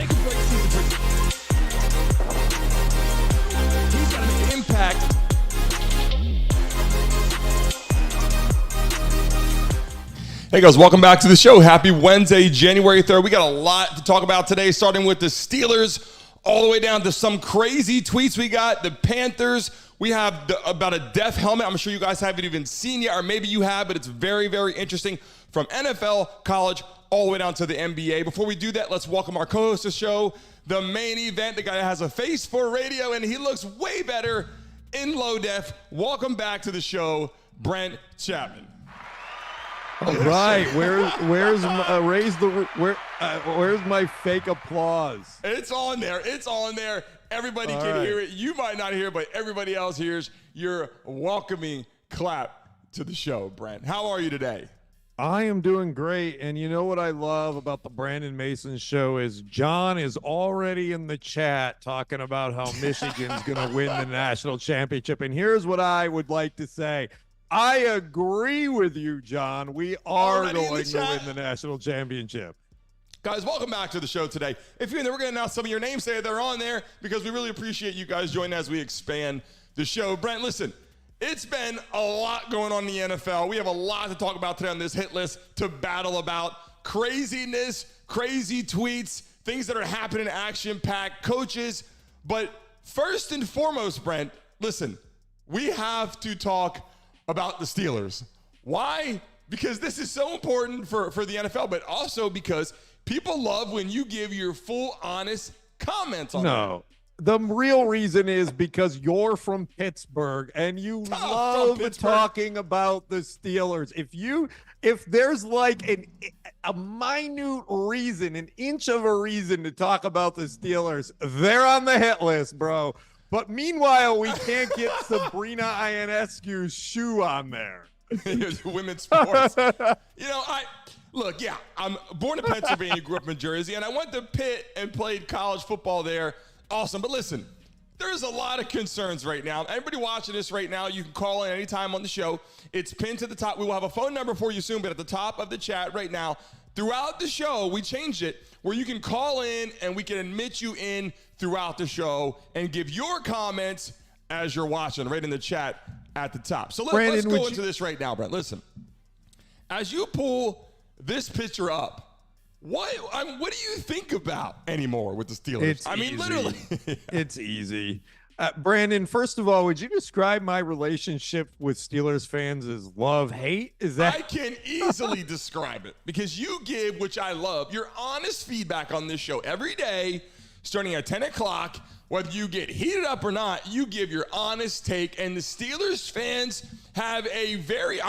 make a great season for he's got to make an impact. Hey guys, welcome back to the show. Happy Wednesday, January 3rd. We got a lot to talk about today, starting with the Steelers all the way down to some crazy tweets we got. The Panthers, we have about a deaf helmet. I'm sure you guys haven't even seen yet, or maybe you have, but it's very, very interesting from NFL, college, all the way down to the NBA. Before we do that, let's welcome our co-host of the show, the main event, the guy that has a face for radio, and he looks way better in low def. Welcome back to the show, Brent Chapman. All right, where's my fake applause? It's on there. It's on there. Everybody can hear it. You might not hear it, but everybody else hears your welcoming clap to the show, Brent. How are you today? I am doing great, and you know what I love about the Brandon Mason show is John is already in the chat talking about how Michigan's going to win the national championship, and here's what I would like to say. I agree with you, John. We are going to win the national championship. Guys, welcome back to the show today. If you're in there, we're going to announce some of your names today. They're on there because we really appreciate you guys joining as we expand the show. Brent, listen, it's been a lot going on in the NFL. We have a lot to talk about today on this hit list to battle about. Craziness, crazy tweets, things that are happening, action-packed, coaches. But first and foremost, Brent, listen, we have to talk about the Steelers. Why? Because this is so important for the NFL, but also because people love when you give your full, honest comments on No, the real reason is because you're from Pittsburgh and you love talking about the Steelers. If there's like a minute reason, an inch of a reason to talk about the Steelers, they're on the hit list, bro. But meanwhile, we can't get Sabrina Ionescu's shoe on there. Women's sports. I'm born in Pennsylvania, grew up in Jersey, and I went to Pitt and played college football there. Awesome. But listen, there's a lot of concerns right now. Everybody watching this right now, you can call in anytime on the show. It's pinned to the top. We will have a phone number for you soon, but at the top of the chat right now, throughout the show, we changed it where you can call in and we can admit you in throughout the show and give your comments as you're watching right in the chat at the top. So let's go into this right now, Brent. Listen, as you pull this picture up, what do you think about anymore with the Steelers? Literally. It's easy. Brandon, first of all, would you describe my relationship with Steelers fans as love-hate? I can easily describe it because you give, which I love, your honest feedback on this show every day, starting at 10 o'clock. Whether you get heated up or not, you give your honest take. And the Steelers fans have a very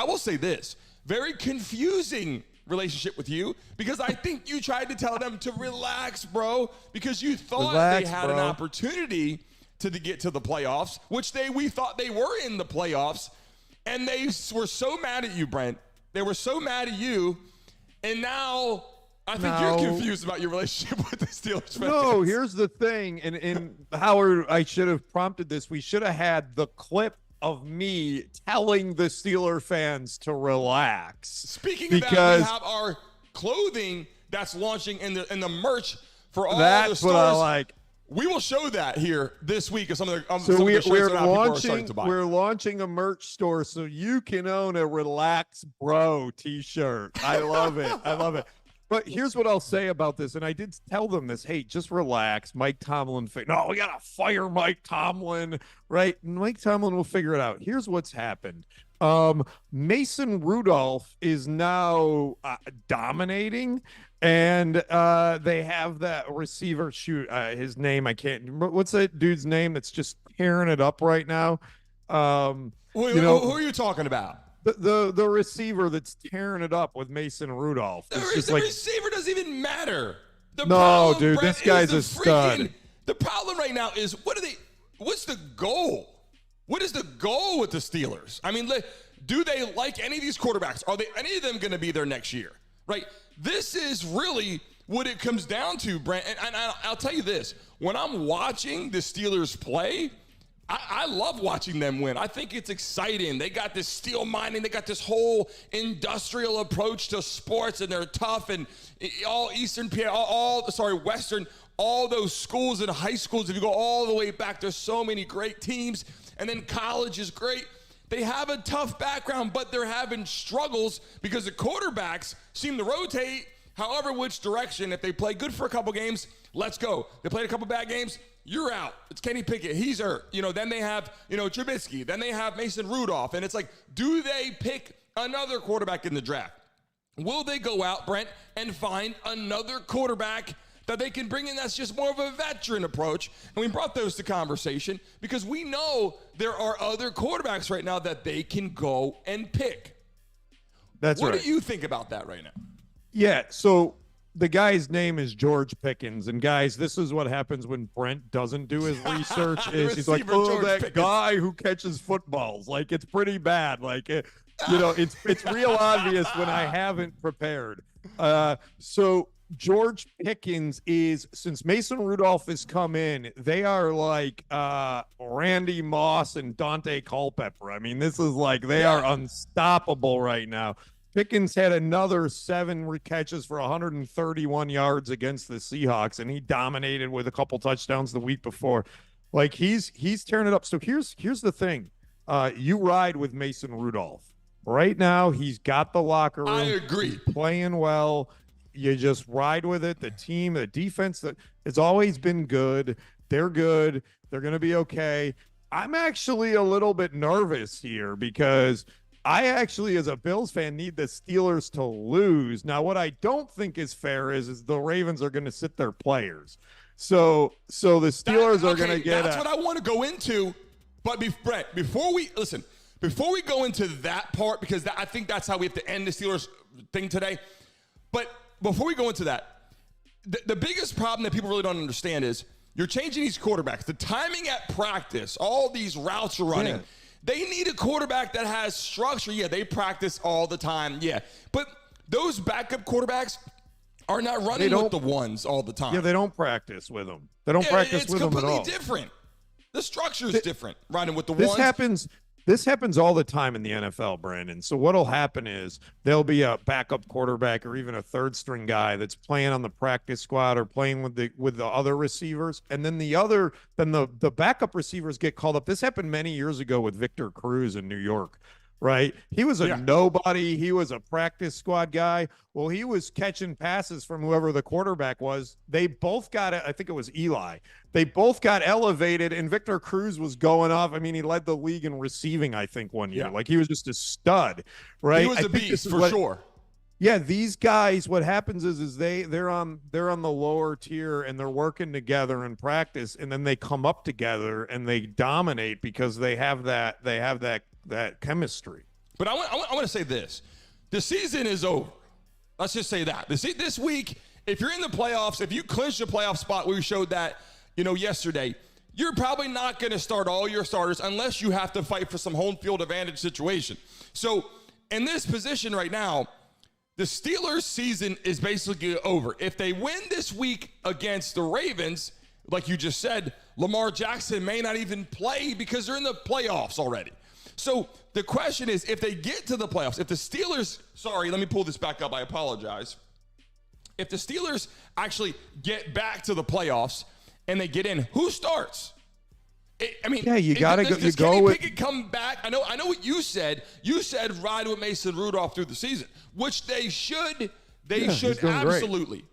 confusing relationship with you because I think you tried to tell them to relax, bro, because you thought they had an opportunity to get to the playoffs, which we thought they were in the playoffs, and they were so mad at you, Brent. They were so mad at you, and now I think you're confused about your relationship with the Steelers fans. No, here's the thing, and Howard, I should have prompted this. We should have had the clip of me telling the Steeler fans to relax. Speaking of that, we have our clothing that's launching in the merch for all the stores. That's what I like. We will show that here this week. We're launching a merch store so you can own a Relax Bro t-shirt. I love it. I love it. But here's what I'll say about this, and I did tell them this. Hey, just relax. Mike Tomlin. No, we got to fire Mike Tomlin, right? Mike Tomlin will figure it out. Here's what's happened. Mason Rudolph is now dominating, and they have that receiver shoot. His name, I can't remember. What's that dude's name that's just tearing it up right now? Who are you talking about? The receiver that's tearing it up with Mason Rudolph. The receiver doesn't even matter. This guy's a stud. The problem right now is what's the goal? What is the goal with the Steelers? I mean, do they like any of these quarterbacks? Are any of them going to be there next year? Right? This is really what it comes down to, Brent. And I'll tell you this. When I'm watching the Steelers play, I love watching them win. I think it's exciting. They got this steel mining. They got this whole industrial approach to sports, and they're tough and all Western, all those schools and high schools, if you go all the way back, there's so many great teams. And then college is great. They have a tough background, but they're having struggles because the quarterbacks seem to rotate however which direction. If they play good for a couple games, let's go. They played a couple bad games, you're out. It's Kenny Pickett. He's hurt. Then they have, Trubisky. Then they have Mason Rudolph. And it's like, do they pick another quarterback in the draft? Will they go out, Brent, and find another quarterback that they can bring in that's just more of a veteran approach? And we brought those to conversation because we know there are other quarterbacks right now that they can go and pick. That's right. What do you think about that right now? Yeah, so the guy's name is George Pickens. And guys, this is what happens when Brent doesn't do his research. He's like, George that Pickens. guy who catches footballs. Like, it's pretty bad. Like, it's real obvious when I haven't prepared. So George Pickens is, since Mason Rudolph has come in, they are like Randy Moss and Dante Culpepper. I mean, this is like, they are unstoppable right now. Pickens had another 7 catches for 131 yards against the Seahawks, and he dominated with a couple touchdowns the week before. Like, he's tearing it up. So here's the thing. You ride with Mason Rudolph. Right now, he's got the locker room. I agree. He's playing well. You just ride with it. The team, the defense, that it's always been good. They're good. They're going to be okay. I'm actually a little bit nervous here because I actually, as a Bills fan, need the Steelers to lose. Now, what I don't think is fair is the Ravens are going to sit their players. So the Steelers are going to get. That's what I want to go into. But Brett, before we go into that part, because I think that's how we have to end the Steelers thing today. But before we go into that, the biggest problem that people really don't understand is you're changing these quarterbacks. The timing at practice, all these routes are running. Yeah. They need a quarterback that has structure. Yeah, they practice all the time. Yeah. But those backup quarterbacks are not running with the ones all the time. Yeah, they don't practice with them. They don't practice with them at all. It's completely different. The structure is different, running with the ones. This happens all the time in the NFL, Brandon. So what'll happen is there'll be a backup quarterback or even a third string guy that's playing on the practice squad or playing with the other receivers, and then the backup receivers get called up. This happened many years ago with Victor Cruz in New York. Right? He was a nobody. He was a practice squad guy. Well, he was catching passes from whoever the quarterback was. They both got it. I think it was Eli. They both got elevated, and Victor Cruz was going off. I mean, he led the league in receiving, I think, one year. Like, he was just a stud, right? He was a beast for sure. Yeah, these guys, what happens is they're on the lower tier and they're working together in practice, and then they come up together and they dominate because they have that chemistry. But I want to say this. The season is over. Let's just say that. This week, if you're in the playoffs, if you clinch the playoff spot, we showed that, yesterday, you're probably not going to start all your starters unless you have to fight for some home field advantage situation. So in this position right now, the Steelers' season is basically over. If they win this week against the Ravens, like you just said, Lamar Jackson may not even play because they're in the playoffs already. So the question is, if they get to the playoffs, if the Steelers, let me pull this back up. I apologize. If the Steelers actually get back to the playoffs and they get in, who starts? You got to go. Does Kenny Pickett come back? I know what you said. You said ride with Mason Rudolph through the season, which they should. They should absolutely. Great.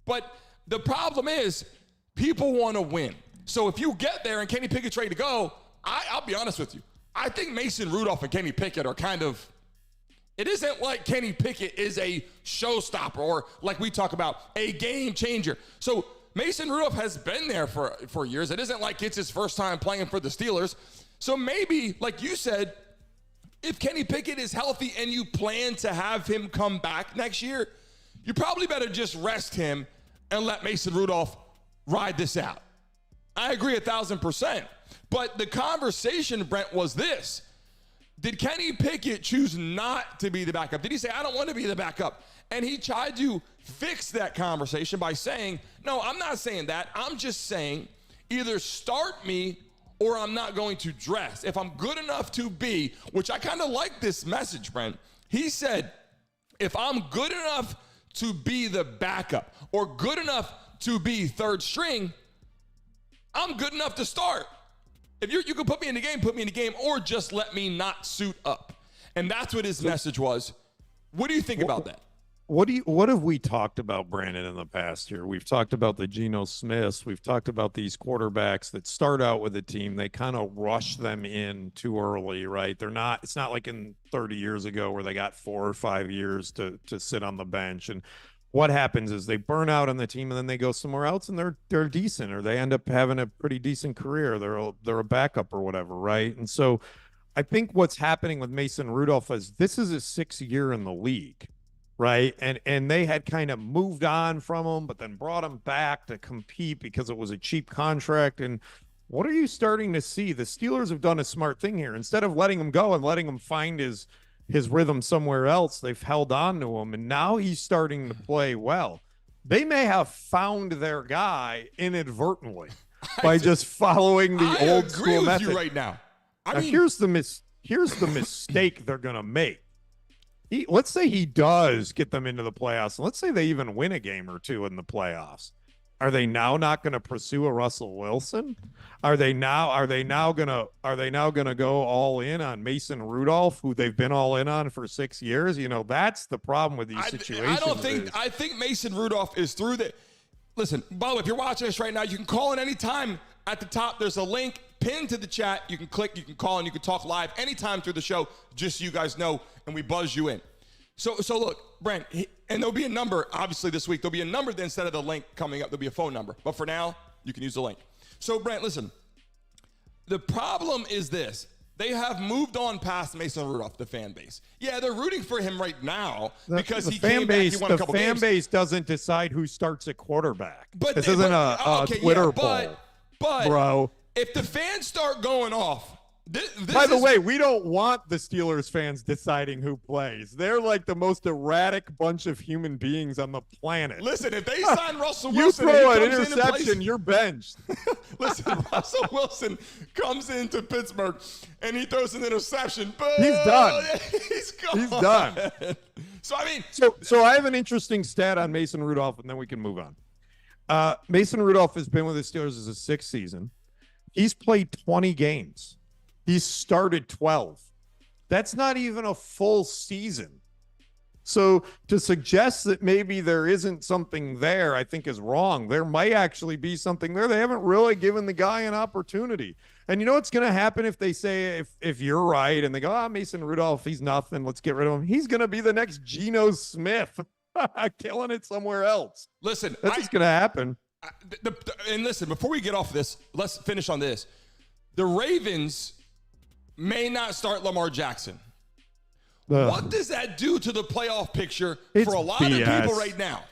But the problem is, people want to win. So if you get there and Kenny Pickett's ready to go, I'll be honest with you. I think Mason Rudolph and Kenny Pickett are kind of. It isn't like Kenny Pickett is a showstopper or like we talk about a game changer. So Mason Rudolph has been there for years. It isn't like it's his first time playing for the Steelers. So maybe, like you said, if Kenny Pickett is healthy and you plan to have him come back next year, you probably better just rest him and let Mason Rudolph ride this out. I agree 1,000%. But the conversation, Brent, was this. Did Kenny Pickett choose not to be the backup? Did he say, I don't want to be the backup? And he tried to fix that conversation by saying, no, I'm not saying that. I'm just saying either start me or I'm not going to dress. If I'm good enough to be, which I kind of like this message, Brent. He said, if I'm good enough to be the backup or good enough to be third string, I'm good enough to start. If you can put me in the game, or just let me not suit up. And that's what his message was. What do you think about that? What have we talked about, Brandon, in the past year? We've talked about the Geno Smiths. We've talked about these quarterbacks that start out with a team. They kind of rush them in too early, right? It's not like in 30 years ago where they got 4 or 5 years to sit on the bench. And what happens is they burn out on the team and then they go somewhere else and they're decent, or they end up having a pretty decent career. They're a backup or whatever, right? And so I think what's happening with Mason Rudolph is this is his 6th year in the league. Right. And they had kind of moved on from him, but then brought him back to compete because it was a cheap contract. And what are you starting to see? The Steelers have done a smart thing here. Instead of letting him go and letting him find his rhythm somewhere else, they've held on to him. And now he's starting to play well. They may have found their guy inadvertently by just following the old school method. You right now. I mean, here's the mistake they're going to make. Let's say he does get them into the playoffs. Let's say they even win a game or two in the playoffs. Are they now not going to pursue a Russell Wilson? Are they now going to go all in on Mason Rudolph, who they've been all in on for 6 years? You know, that's the problem with these situations. I think Mason Rudolph is through that. Listen, by the way, if you're watching this right now, you can call in anytime. At the top, there's a link pinned to the chat. You can click, you can call, and you can talk live anytime through the show, just so you guys know, and we buzz you in. So look, Brent, and there'll be a number, obviously, this week. There'll be a number then instead of the link coming up. There'll be a phone number. But for now, you can use the link. So, Brent, listen. The problem is this. They have moved on past Mason Rudolph, the fan base. Yeah, they're rooting for him right now because he came back, he won a couple games. The fan base doesn't decide who starts at quarterback. This isn't a Twitter poll. But bro, if the fans start going off, by the way, we don't want the Steelers fans deciding who plays. They're like the most erratic bunch of human beings on the planet. Listen, if they sign Russell Wilson, you throw an interception, you're benched. Listen, Russell Wilson comes into Pittsburgh and he throws an interception. But he's done. He's gone. He's done. So I mean, so I have an interesting stat on Mason Rudolph, and then we can move on. Mason Rudolph has been with the Steelers as a 6th season. He's played 20 games. He's started 12. That's not even a full season. So to suggest that maybe there isn't something there, I think is wrong. There might actually be something there. They haven't really given the guy an opportunity. And you know what's going to happen if they say, if you're right, and they go, Mason Rudolph, he's nothing, let's get rid of him. He's going to be the next Geno Smith, killing it somewhere else. Listen, that's what's going to happen. And listen, before we get off this, let's finish on this. The Ravens may not start Lamar Jackson. What does that do to the playoff picture for a lot of people right now?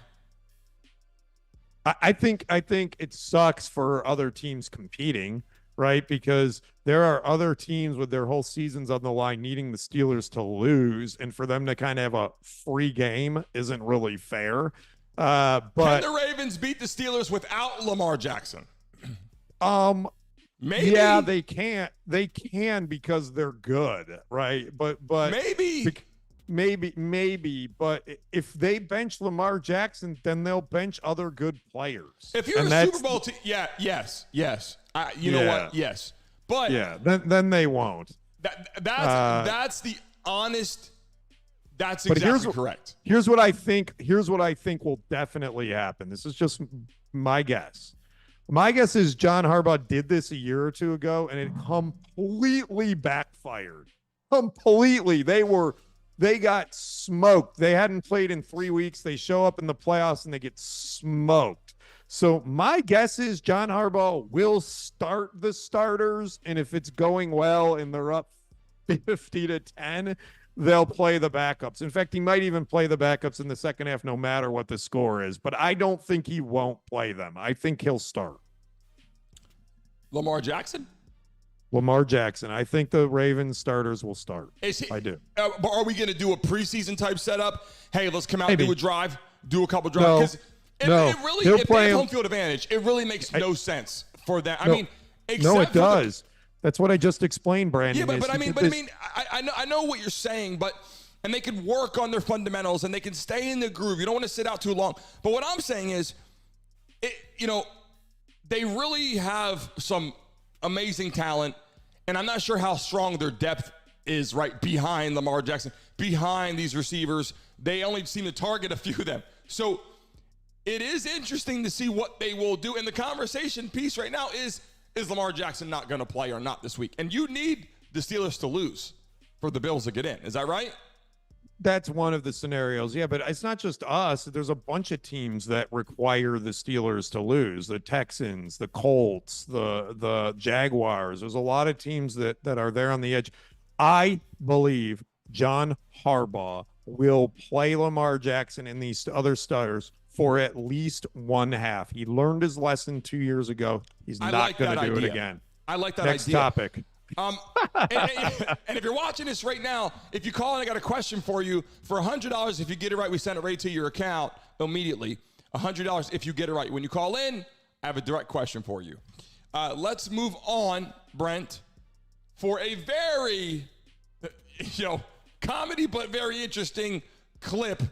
I think it sucks for other teams competing, right? Because there are other teams with their whole seasons on the line needing the Steelers to lose, and for them to kind of have a free game isn't really fair. But can the Ravens beat the Steelers without Lamar Jackson? Maybe. Yeah, they can't. They can because they're good, right? But maybe. But if they bench Lamar Jackson, then they'll bench other good players. If you're a Super Bowl team, yes. You know what? Yes, but yeah, then they won't. That's the honest. That's exactly correct. Here's what I think will definitely happen. This is just my guess. My guess is John Harbaugh did this a year or two ago, and it completely backfired. Completely. They got smoked. They hadn't played in 3 weeks. They show up in the playoffs, and they get smoked. So my guess is John Harbaugh will start the starters, and if it's going well and they're up 50-10, they'll play the backups. In fact, he might even play the backups in the second half no matter what the score is. But I don't think he won't play them. I think he'll start. Lamar Jackson? Lamar Jackson. I think the Ravens starters will start. I do. But are we going to do a preseason type setup? Hey, let's come out and do a drive, do a couple drives. No. It really, if they have home field advantage, it really makes no sense for that. I mean, no, it does. That's what I just explained, Brandon. Yeah, but I mean, I know what you're saying, and they can work on their fundamentals and they can stay in the groove. You don't want to sit out too long. But what I'm saying is, they really have some amazing talent, and I'm not sure how strong their depth is right behind Lamar Jackson, behind these receivers. They only seem to target a few of them. So it is interesting to see what they will do. And the conversation piece right now is Lamar Jackson not going to play or not this week? And you need the Steelers to lose for the Bills to get in. Is that right? That's one of the scenarios. Yeah, but it's not just us. There's a bunch of teams that require the Steelers to lose. The Texans, the Colts, the Jaguars. There's a lot of teams that are there on the edge. I believe John Harbaugh will play Lamar Jackson and these other starters for at least one half. He learned his lesson 2 years ago. He's not going to do it again. I like that Next idea. topic. And if you're watching this right now, if you call in, I got a question for you. For $100, if you get it right, we send it right to your account immediately. $100 if you get it right. When you call in, I have a direct question for you. Let's move on, Brent, for a very, comedy but very interesting clip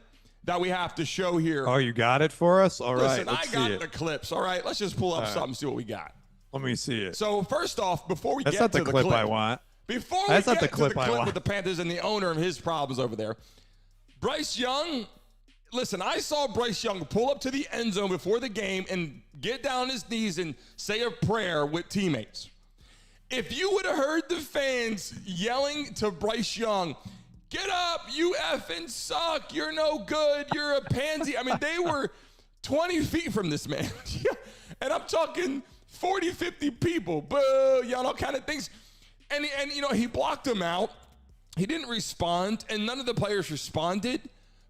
that we have to show here. Oh, you got it for us? All right. Listen, I got the clips. All right, let's just pull up something, see what we got. Let me see it. So first off, before we That's get not to the clip I want. Before That's we not get the clip to the I clip want. with the Panthers and the owner and his problems over there, Bryce Young, listen, I saw Bryce Young pull up to the end zone before the game and get down on his knees and say a prayer with teammates. If you would have heard the fans yelling to Bryce Young, "Get up, you effing suck, you're no good, you're a pansy." I mean, they were 20 feet from this man. And I'm talking 40, 50 people, boo, all kind of things. And he blocked him out. He didn't respond, and none of the players responded.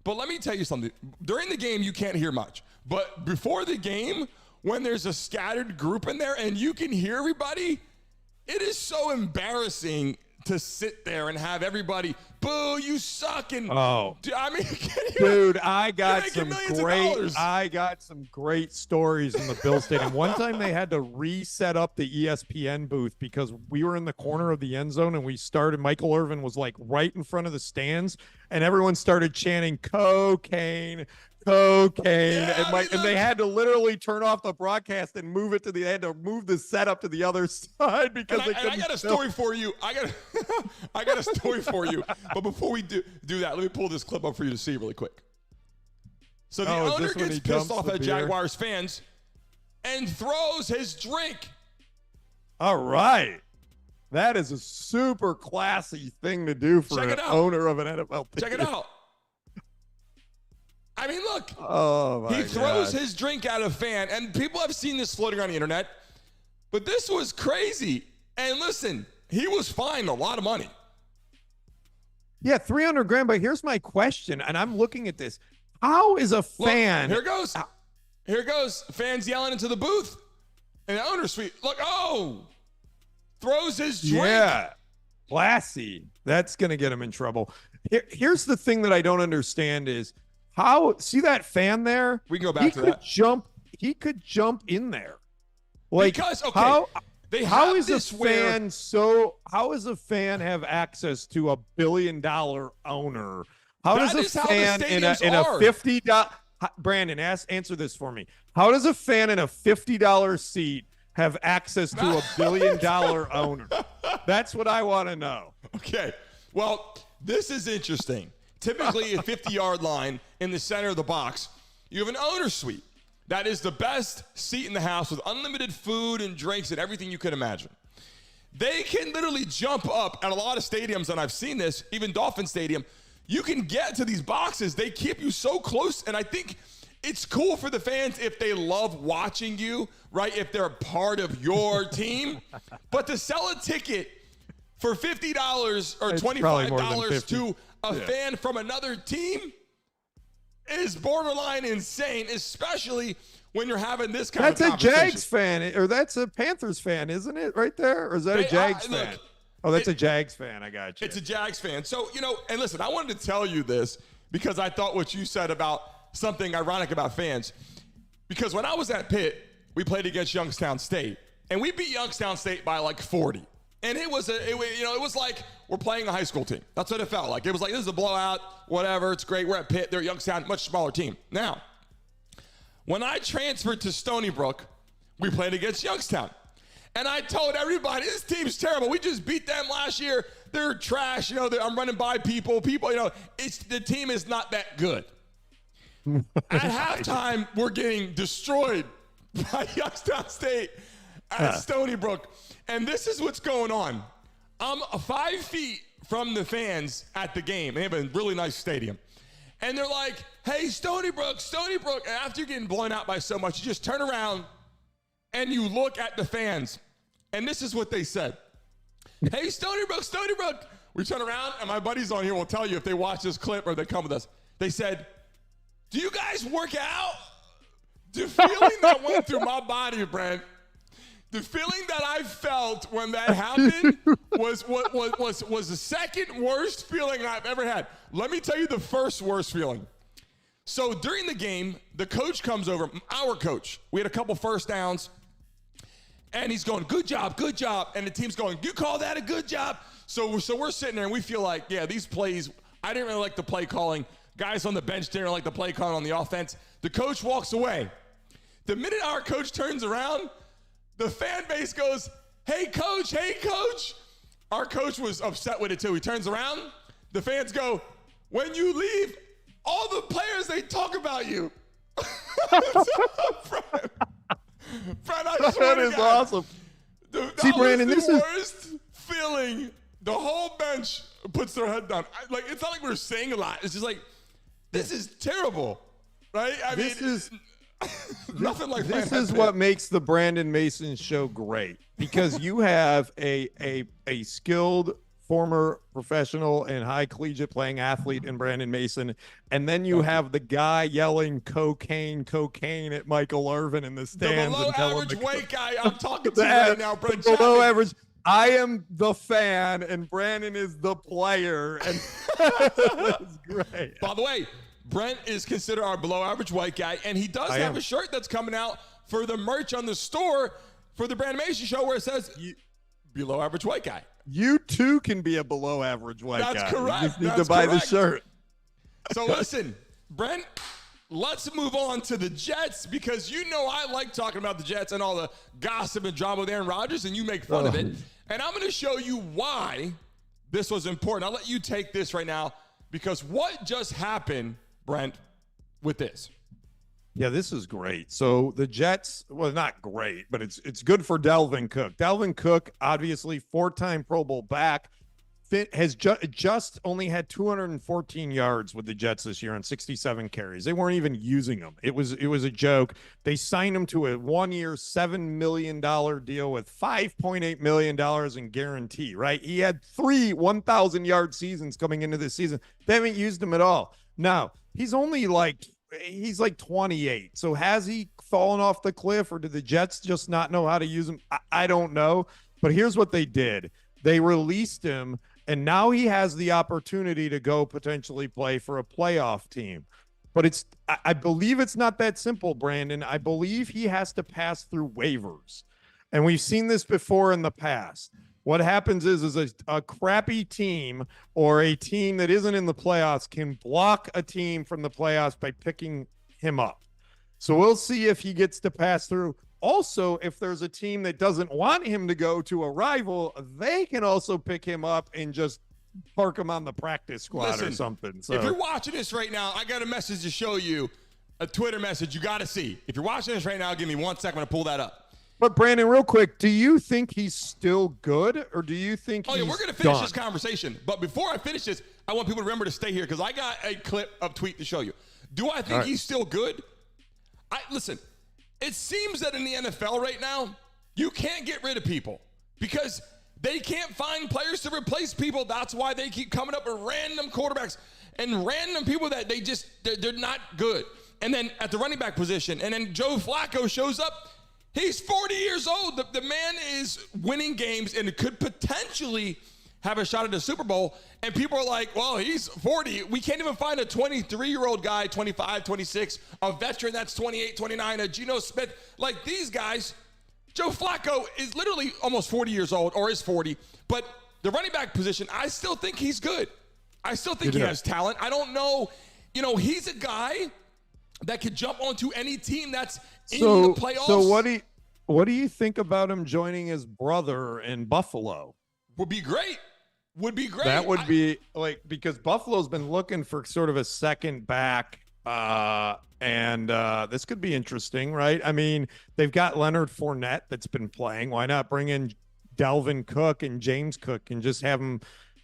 But let me tell you something. During the game, you can't hear much. But before the game, when there's a scattered group in there and you can hear everybody, it is so embarrassing to sit there and have everybody, boo, you suck. And I mean, dude, I got some great stories in the Bill Stadium. One time they had to reset up the ESPN booth because we were in the corner of the end zone and Michael Irvin was like right in front of the stands and everyone started chanting cocaine. And they had to literally turn off the broadcast and move the setup to the other side because they couldn't. I got a story for you. I got a story for you. But before we do that, let me pull this clip up for you to see really quick. So the owner gets pissed off at Jaguars fans and throws his drink. All right. That is a super classy thing to do for an owner of an NFL team. Check it out. I mean, look, he throws his drink at a fan, and people have seen this floating on the internet, but this was crazy. And listen, he was fined a lot of money. Yeah, $300,000. But here's my question, and I'm looking at this. How is a fan? Look, here goes. Fans yelling into the booth in the owner's suite. Look, throws his drink. Yeah, classy. That's going to get him in trouble. Here's the thing that I don't understand is, see that fan there? We can go back to that. He could jump in there. Because how is a fan have access to $1 billion owner? How does a fan in a $50 Brandon, answer this for me. How does a fan in a $50 seat have access to $1 billion owner? That's what I want to know. Okay. Well, this is interesting. Typically, a 50-yard line in the center of the box, you have an owner's suite. That is the best seat in the house with unlimited food and drinks and everything you could imagine. They can literally jump up at a lot of stadiums, and I've seen this, even Dolphin Stadium. You can get to these boxes. They keep you so close, and I think it's cool for the fans if they love watching you, right, if they're a part of your team. But to sell a ticket for $50 or $25 to a fan from another team is borderline insane, especially when you're having this kind of conversation. That's a Jags fan, or that's a Panthers fan, isn't it, right there? Or is that a Jags fan? That's a Jags fan. I got you. It's a Jags fan. So, and listen, I wanted to tell you this because I thought what you said about something ironic about fans. Because when I was at Pitt, we played against Youngstown State, and we beat Youngstown State by like 40. And it was like we're playing a high school team. That's what it felt like. It was like, this is a blowout, whatever. It's great. We're at Pitt. They're Youngstown, much smaller team. Now, When I transferred to Stony Brook, we played against Youngstown. And I told everybody, this team's terrible. We just beat them last year. They're trash. I'm running by people. The team is not that good. At halftime, we're getting destroyed by Youngstown State at Stony Brook. And this is what's going on. I'm 5 feet from the fans at the game. They have a really nice stadium. And they're like, hey, Stony Brook. And after you're getting blown out by so much, you just turn around and you look at the fans. And this is what they said. Hey, Stony Brook. We turn around, and my buddies on here will tell you if they watch this clip or they come with us. They said, do you guys work out? The feeling that went through my body, Brent, the feeling that I felt when that happened was the second worst feeling I've ever had. Let me tell you the first worst feeling. So during the game, the coach comes over, our coach. We had a couple first downs, and he's going, good job. And the team's going, you call that a good job? So we're sitting there, and we feel like, yeah, these plays, I didn't really like the play calling. Guys on the bench didn't like the play calling on the offense. The coach walks away. The minute our coach turns around, the fan base goes, hey, coach. Our coach was upset with it, too. He turns around. The fans go, when you leave, all the players, they talk about you. Fred, I swear that is God, awesome. See, Brandon, this is the worst feeling. The whole bench puts their head down. It's not like we're saying a lot. It's just like, this is terrible, right? This is nothing like this is what makes the Brandon Mason show great, because you have a skilled former professional and high collegiate playing athlete in Brandon Mason, and then you have the guy yelling cocaine at Michael Irvin in the stands. The below average weight guy I'm talking to right now, Brent Chapman. Below average. I am the fan, and Brandon is the player, and that's great. By the way, Brent is considered our below average white guy, and he does have a shirt that's coming out for the merch on the store for the Brandon Mason show where it says below average white guy. You too can be a below average white guy. That's correct. You just need to buy the shirt. So listen, Brent, let's move on to the Jets, because I like talking about the Jets and all the gossip and drama with Aaron Rodgers, and you make fun of it. And I'm going to show you why this was important. I'll let you take this right now, because what just happened, Brent, with this? Yeah, this is great. So the Jets, well, not great, but it's good for Dalvin Cook. Dalvin Cook, obviously 4-time Pro Bowl back, has just only had 214 yards with the Jets this year on 67 carries. They weren't even using him. It was a joke. They signed him to a 1-year, $7 million deal with $5.8 million in guarantee, right? He had 3 1,000-yard seasons coming into this season. They haven't used him at all. Now, he's like 28. So has he fallen off the cliff, or did the Jets just not know how to use him? I don't know. But here's what they did. They released him, and now he has the opportunity to go potentially play for a playoff team. But I believe it's not that simple, Brandon. I believe he has to pass through waivers. And we've seen this before in the past. What happens is a crappy team, or a team that isn't in the playoffs, can block a team from the playoffs by picking him up. So we'll see if he gets to pass through. Also, if there's a team that doesn't want him to go to a rival, they can also pick him up and just park him on the practice squad or something. So if you're watching this right now, I got a message to show you, a Twitter message you got to see. If you're watching this right now, give me 1 second. I'm going to pull that up. But Brandon, real quick, do you think he's still good, or do you think we're going to finish this conversation. But before I finish this, I want people to remember to stay here, because I got a clip of tweet to show you. Do I think he's still good? Listen, it seems that in the NFL right now, you can't get rid of people because they can't find players to replace people. That's why they keep coming up with random quarterbacks and random people that they're not good. And then at the running back position, and then Joe Flacco shows up. He's 40 years old. The man is winning games and could potentially have a shot at the Super Bowl. And people are like, well, he's 40. We can't even find a 23-year-old guy, 25, 26, a veteran that's 28, 29, a Geno Smith. Like these guys, Joe Flacco is literally almost 40 years old, or is 40. But the running back position, I still think he's good. I still think he has talent. I don't know. He's a guy that could jump onto any team that's in So, the playoffs. so what do you think about him joining his brother in Buffalo? Would be great. Would be great. That would be like, because Buffalo's been looking for sort of a second back, and this could be interesting, right? I mean, they've got Leonard Fournette that's been playing. Why not bring in Dalvin Cook and James Cook and just have them?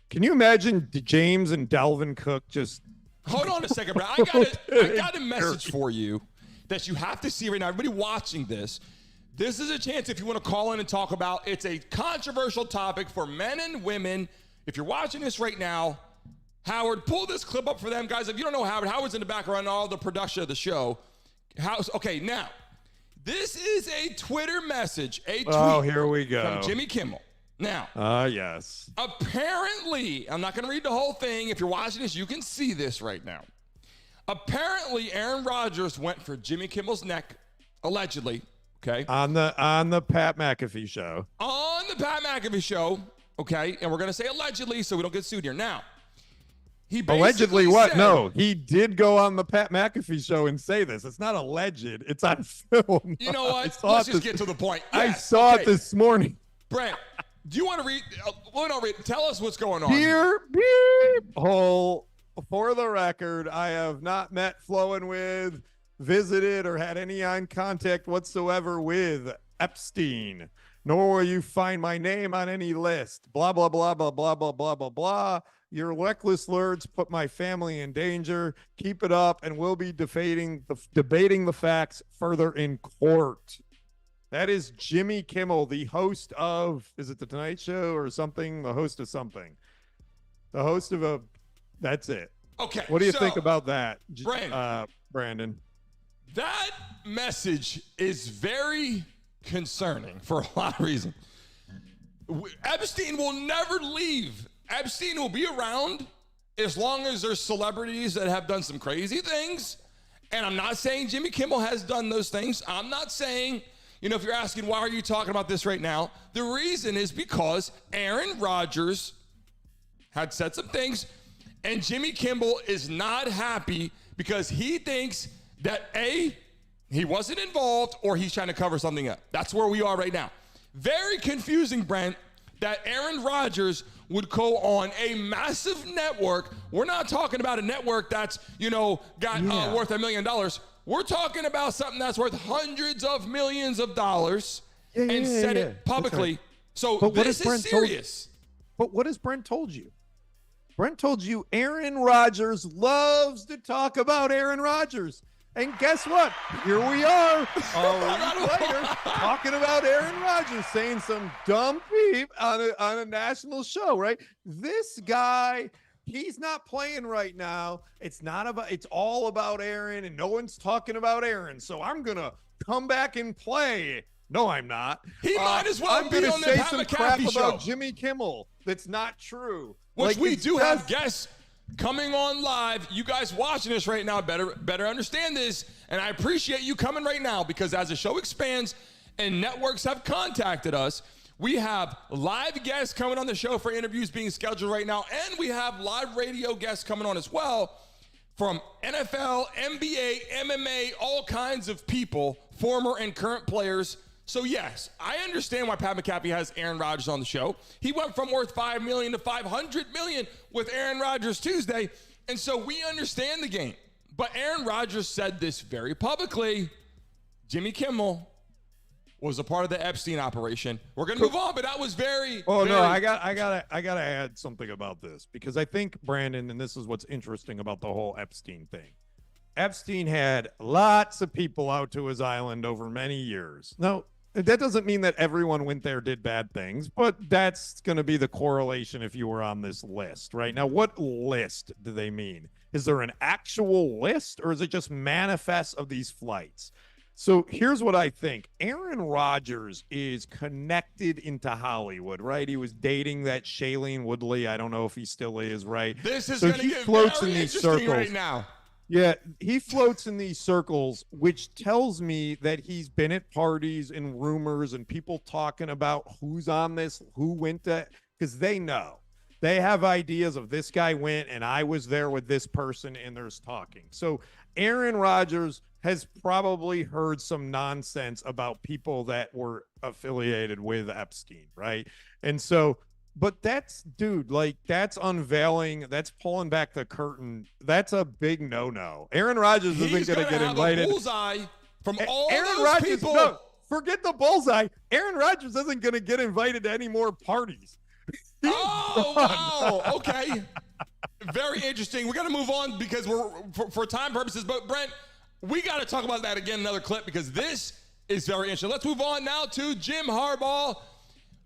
Can you imagine James and Dalvin Cook just? Hold on a second, bro. I got a message for you that you have to see right now. Everybody watching this. This is a chance if you want to call in and talk about. It's a controversial topic for men and women. If you're watching this right now, Howard, pull this clip up for them, guys. If you don't know Howard, Howard's in the background, all the production of the show. Okay, now, this is a Twitter message, a tweet. Oh, here we go. From Jimmy Kimmel. Now, yes. Apparently, I'm not going to read the whole thing. If you're watching this, you can see this right now. Apparently, Aaron Rodgers went for Jimmy Kimmel's neck, allegedly. Okay. On the Pat McAfee show. On the Pat McAfee show. Okay, and we're going to say allegedly so we don't get sued here. Now, he allegedly what? said, No, he did go on the Pat McAfee show and say this. It's not alleged. It's on film. You know what? Let's just get to the point. I saw it this morning. Brent, do you want to read? Tell us what's going on. Here, beep, hole. For the record, I have not met, flown with, visited, or had any contact whatsoever with Epstein. Nor will you find my name on any list. Blah, blah, blah, blah, blah, blah, blah, blah, blah. Your reckless words put my family in danger. Keep it up, and we'll be debating the facts further in court. That is Jimmy Kimmel, the host of, is it The Tonight Show or something? The host of something. The host of that's it. Okay. What do you think about that, Brandon? Brandon? That message is very concerning for a lot of reasons. Epstein will never leave. Epstein will be around as long as there's celebrities that have done some crazy things. And I'm not saying Jimmy Kimmel has done those things. I'm not saying, if you're asking why are you talking about this right now, the reason is because Aaron Rodgers had said some things, and Jimmy Kimmel is not happy because he thinks that A, he wasn't involved, or he's trying to cover something up. That's where we are right now. Very confusing, Brent, that Aaron Rodgers would go on a massive network. We're not talking about a network that's, worth $1 million. We're talking about something that's worth hundreds of millions of dollars and said it publicly. Right. So this is serious. But what has Brent told you? Brent told you Aaron Rodgers loves to talk about Aaron Rodgers. And guess what? Here we are, a week later, talking about Aaron Rodgers, saying some dumb peep on a national show, right? This guy, he's not playing right now. It's all about Aaron, and no one's talking about Aaron. So I'm gonna come back and play. No, I'm not. He might as well I'm be gonna on the say Pat some McAfee crap show about Jimmy Kimmel. That's not true. Which we do have guests coming on live. You guys watching this right now better understand this, and I appreciate you coming right now, because as the show expands and networks have contacted us, we have live guests coming on the show for interviews being scheduled right now, and we have live radio guests coming on as well from NFL, NBA, MMA, all kinds of people, former and current players. So yes, I understand why Pat McAfee has Aaron Rodgers on the show. He went from worth $5 million to $500 million with Aaron Rodgers Tuesday, and so we understand the game. But Aaron Rodgers said this very publicly. Jimmy Kimmel was a part of the Epstein operation. We're gonna move on, but that was very. No, I gotta add something about this, because I think, Brandon, and this is what's interesting about the whole Epstein thing. Epstein had lots of people out to his island over many years. Now, that doesn't mean that everyone went there did bad things, but that's going to be the correlation if you were on this list, right? Now, what list do they mean? Is there an actual list, or is it just manifests of these flights? So here's what I think. Aaron Rodgers is connected into Hollywood, right? He was dating that Shailene Woodley. I don't know if he still is, right? This is going to get very interesting right now. Yeah, he floats in these circles, which tells me that he's been at parties and rumors and people talking about who's on this, who went to, because they know. They have ideas of this guy went and I was there with this person and there's talking. So Aaron Rodgers has probably heard some nonsense about people that were affiliated with Epstein, right? And so, but that's, dude, like, that's unveiling, that's pulling back the curtain. That's a big no-no. Aaron Rodgers isn't going to get invited. A bullseye from all Aaron those Rodgers, people. No, forget the bullseye. Aaron Rodgers isn't going to get invited to any more parties. Oh, wow. Okay. Very interesting. We got to move on because we're for time purposes. But Brent, we got to talk about that again, another clip, because this is very interesting. Let's move on now to Jim Harbaugh.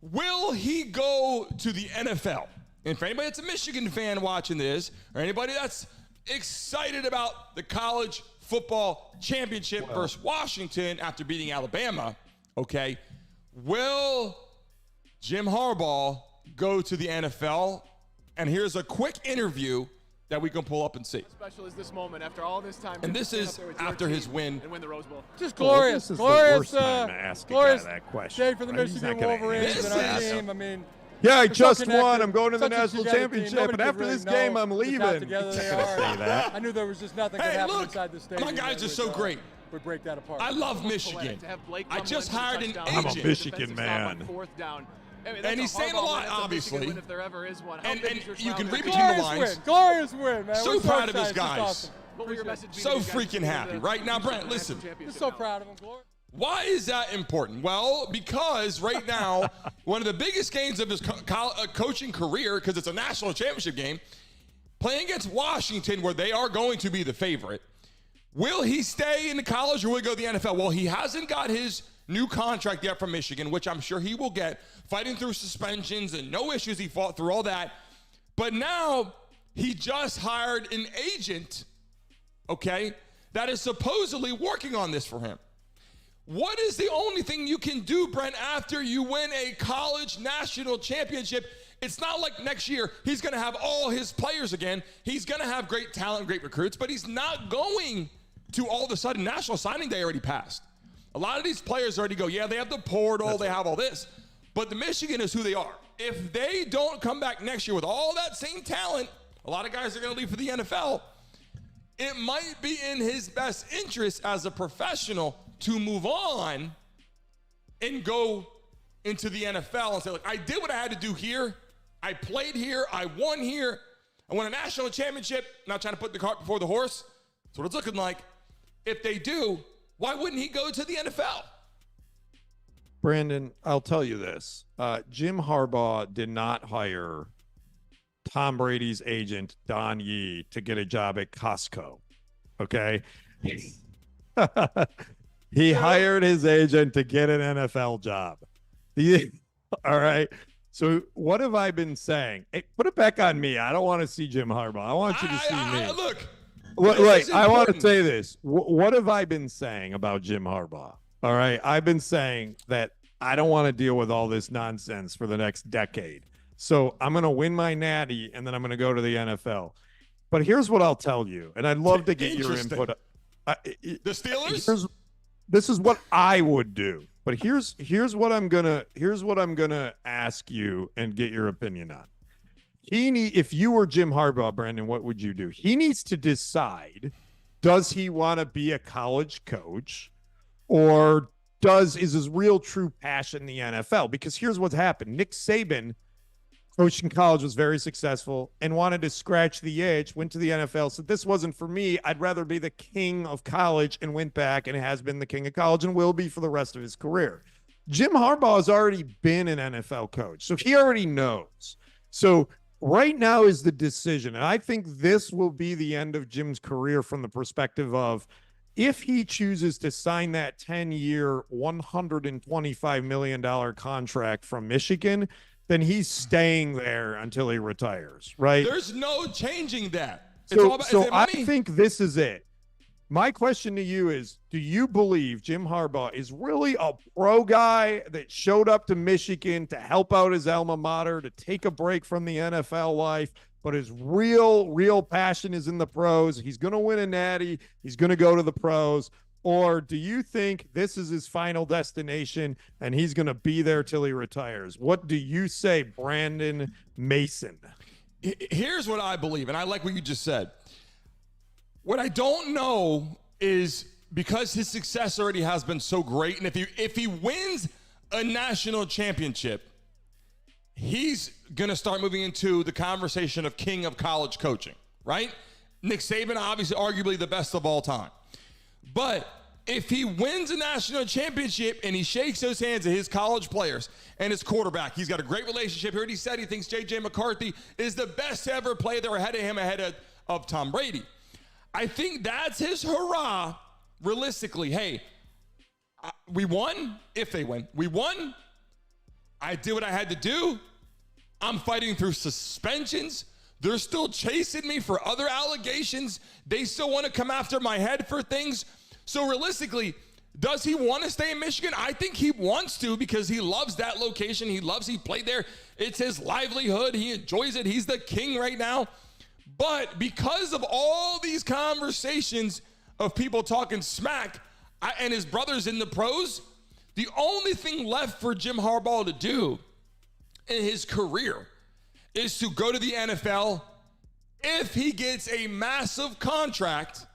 Will he go to the NFL? And for anybody that's a Michigan fan watching this, or anybody that's excited about the college football championship versus Washington after beating Alabama, okay, will Jim Harbaugh go to the NFL? And here's a quick interview that we can pull up and see. Special is this moment after all this time. And this is after his win and win the Rose Bowl. Just glorious, this is glorious, the worst time to ask a glorious guy that question, day for the right? He's Michigan not gonna Wolverines answer and our that. team. I mean, Yeah, I they're so just connected, won. I'm going to the such a national together team. championship, Nobody and could after really this game, know I'm just how leaving. together they He's not gonna are. say that. I knew there was just nothing Hey, could happen look, inside the stadium. my guys that are so would, great. Would break that apart. I love Michigan. To have Blake I just hired an touchdown, agent. I'm a Michigan defensive stop on man. fourth down. I mean, And that's he's a saying a Harbaugh lot, win. That's a obviously. Michigan win if there ever is one. How And big is your you can smile read now? between the glorious lines. win, glorious win, man. So We're proud of his excited. Just guys. awesome. What will your message be So to you guys freaking to happy. the Right now, Brent, national listen. championship Just so now? proud of him, glorious. Why is that important? Well, because right now, one of the biggest games of his coaching career, because it's a national championship game, playing against Washington, where they are going to be the favorite. Will he stay in the college or will he go to the NFL? Well, he hasn't got his new contract yet from Michigan, which I'm sure he will get, fighting through suspensions and no issues. He fought through all that. But now he just hired an agent, okay, that is supposedly working on this for him. What is the only thing you can do, Brent, after you win a college national championship? It's not like next year he's going to have all his players again. He's going to have great talent, great recruits, but he's not going to all of a sudden. National Signing Day already passed. A lot of these players already go, yeah, they have the portal, they have all this, but the Michigan is who they are. If they don't come back next year with all that same talent, a lot of guys are going to leave for the NFL. It might be in his best interest as a professional to move on and go into the NFL and say, look, I did what I had to do here. I played here. I won here. I won a national championship. Not trying to put the cart before the horse. That's what it's looking like. If they do, why wouldn't he go to the NFL? Brandon, I'll tell you this. Jim Harbaugh did not hire Tom Brady's agent, Don Yee, to get a job at Costco. Okay? He hired his agent to get an NFL job. All right. So what have I been saying? Hey, put it back on me. I don't want to see Jim Harbaugh. I want you to see me. Look. Right. I want to say this. What have I been saying about Jim Harbaugh? All right. I've been saying that I don't want to deal with all this nonsense for the next decade. So I'm going to win my natty and then I'm going to go to the NFL. But here's what I'll tell you. And I'd love to get your input. The Steelers? This is what I would do. But here's what I'm gonna ask you and get your opinion on. If you were Jim Harbaugh, Brandon, what would you do? He needs to decide, does he want to be a college coach or is his real true passion the NFL? Because here's what's happened. Nick Saban, coached in college, was very successful and wanted to scratch the itch, went to the NFL. So this wasn't for me. I'd rather be the king of college, and went back and has been the king of college and will be for the rest of his career. Jim Harbaugh has already been an NFL coach, so he already knows. So right now is the decision. And I think this will be the end of Jim's career from the perspective of, if he chooses to sign that 10-year, $125 million contract from Michigan, then he's staying there until he retires, right? There's no changing that. So I think this is it. My question to you is, do you believe Jim Harbaugh is really a pro guy that showed up to Michigan to help out his alma mater, to take a break from the NFL life, but his real passion is in the pros? He's going to win a natty. He's going to go to the pros. Or do you think this is his final destination and he's going to be there till he retires? What do you say, Brandon Mason? Here's what I believe, and I like what you just said. What I don't know is because his success already has been so great, and if he wins a national championship, he's going to start moving into the conversation of king of college coaching, right? Nick Saban, obviously, arguably the best of all time. But if he wins a national championship and he shakes those hands of his college players and his quarterback, he's got a great relationship. He already said he thinks J.J. McCarthy is the best to ever play there ahead of him, ahead of Tom Brady. I think that's his hurrah, realistically. Hey, we won, if they win. We won. I did what I had to do. I'm fighting through suspensions. They're still chasing me for other allegations. They still want to come after my head for things. So realistically, does he want to stay in Michigan? I think he wants to because he loves that location. He played there. It's his livelihood. He enjoys it. He's the king right now. But because of all these conversations of people talking smack and his brothers in the pros, the only thing left for Jim Harbaugh to do in his career is to go to the NFL. If he gets a massive contract,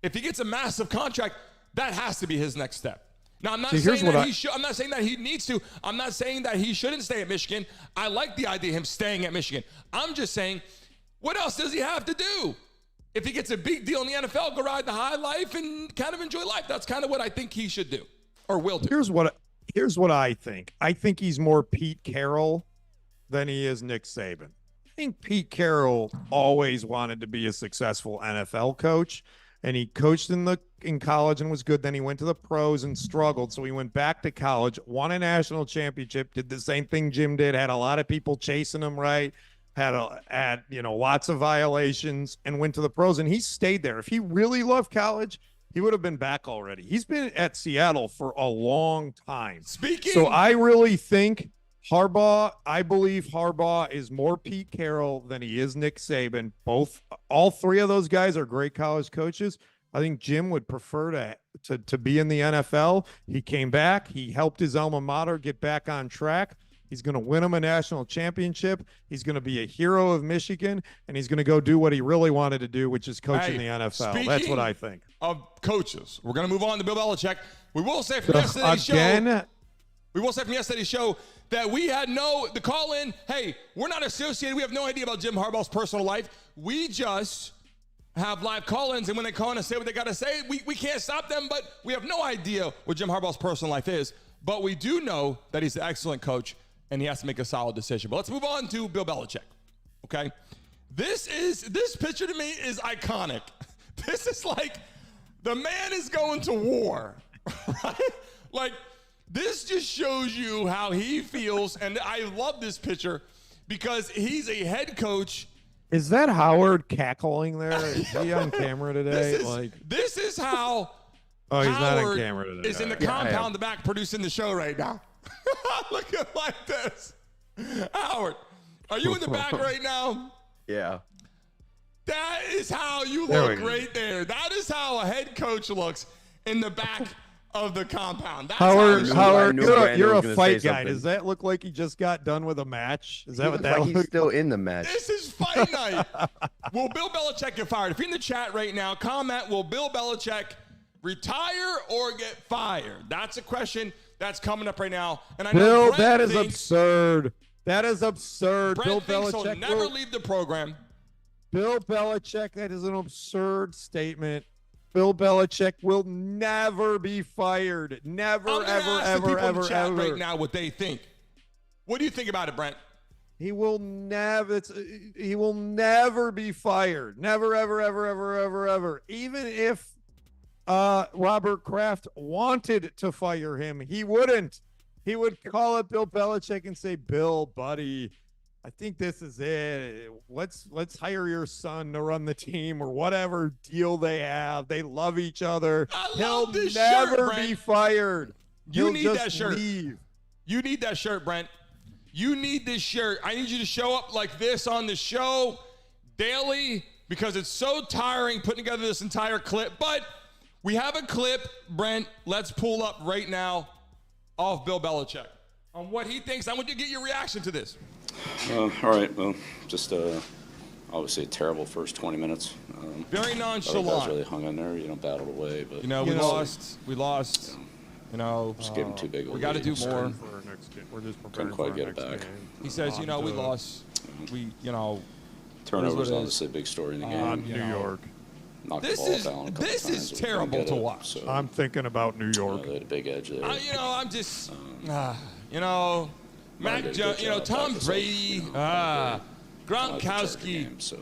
that has to be his next step. Now, I'm not saying that he should. I'm not saying that he needs to. I'm not saying that he shouldn't stay at Michigan. I like the idea of him staying at Michigan. I'm just saying, what else does he have to do? If he gets a big deal in the NFL, go ride the high life and kind of enjoy life. That's kind of what I think he should do or will do. Here's what I think. I think he's more Pete Carroll than he is Nick Saban. I think Pete Carroll always wanted to be a successful NFL coach, and he coached in college and was good. Then he went to the pros and struggled. So he went back to college, won a national championship, did the same thing Jim did, had a lot of people chasing him, right? Had lots of violations and went to the pros, and he stayed there. If he really loved college, he would have been back already. He's been at Seattle for a long time. So I really think I believe Harbaugh is more Pete Carroll than he is Nick Saban. All three of those guys are great college coaches. I think Jim would prefer to be in the NFL. He came back. He helped his alma mater get back on track. He's going to win him a national championship. He's going to be a hero of Michigan, and he's going to go do what he really wanted to do, which is coach in the NFL. That's what I think. Of coaches, we're going to move on to Bill Belichick. We will say from yesterday's show that we had the call in, hey, we're not associated. We have no idea about Jim Harbaugh's personal life. We just have live call-ins, and when they call in and say what they got to say, we can't stop them, but we have no idea what Jim Harbaugh's personal life is. But we do know that he's an excellent coach, and he has to make a solid decision. But let's move on to Bill Belichick, okay? This picture to me is iconic. This is like the man is going to war, right? Like, this just shows you how he feels, and I love this picture because he's a head coach. Is that Howard cackling there? Is he on camera today? This is how he's Howard not on camera today. is in the compound in the back producing the show right now. Look at like this. Howard, are you in the back right now? Yeah. That is how you look right there. That is how a head coach looks in the back of the compound. That's Howard, you're a fight guy. Does that look like he just got done with a match? Is that what that looks like? He's still in the match. This is fight night. Will Bill Belichick get fired? If you're in the chat right now, comment, will Bill Belichick retire or get fired? That's a question that's coming up right now. And I know Bill, that is absurd. That is absurd. Brent Bill thinks Belichick he'll never leave the program. Bill Belichick, that is an absurd statement. Bill Belichick will never be fired. Never, ever right now what they think. What do you think about it, Brent? He will never be fired. Never, ever. Even if Robert Kraft wanted to fire him, he wouldn't. He would call up Bill Belichick and say, Bill, buddy, I think this is it. Let's hire your son to run the team or whatever deal they have. They love each other. He'll never be fired. You need that shirt. You need that shirt, Brent. You need this shirt. I need you to show up like this on the show daily because it's so tiring putting together this entire clip. But we have a clip, Brent. Let's pull up right now of Bill Belichick on what he thinks. I want you to get your reaction to this. All right. Well, just obviously a terrible first 20 minutes. Very Other guys nonchalant. really hung in there, battled away. But We lost. We lost. just gave them too big of a we got to lead. do We're more. preparing for our next game. We're just preparing Couldn't quite for our get it next back. game. He says, we lost. We, Turnovers it is. obviously a big story in the on game. New York. Knocked This the ball is- down a couple this times, is but couldn't terrible get to it. watch. So, I'm thinking about New York. they had a big edge there. I'm just, Mac Mac did a Jones, good job. Tom Back us up, Brady, Gronkowski.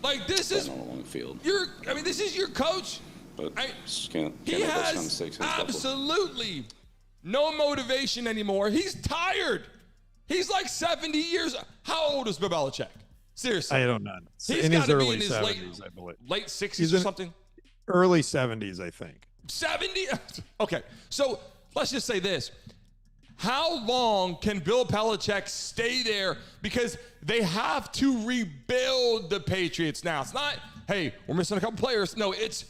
Like, this is on a long field. this is your coach. But just He make those kind of has mistakes in a couple. absolutely no motivation anymore. He's tired. He's like 70 years. How old is Bill Belichick? Seriously. I don't know. He's In his gotta be early in his 70s, I believe. late 60s He's or in- something. Early 70s, I think. 70? Okay, so let's just say this. How long can Bill Belichick stay there? Because they have to rebuild the Patriots now. It's not, hey, we're missing a couple players. No, it's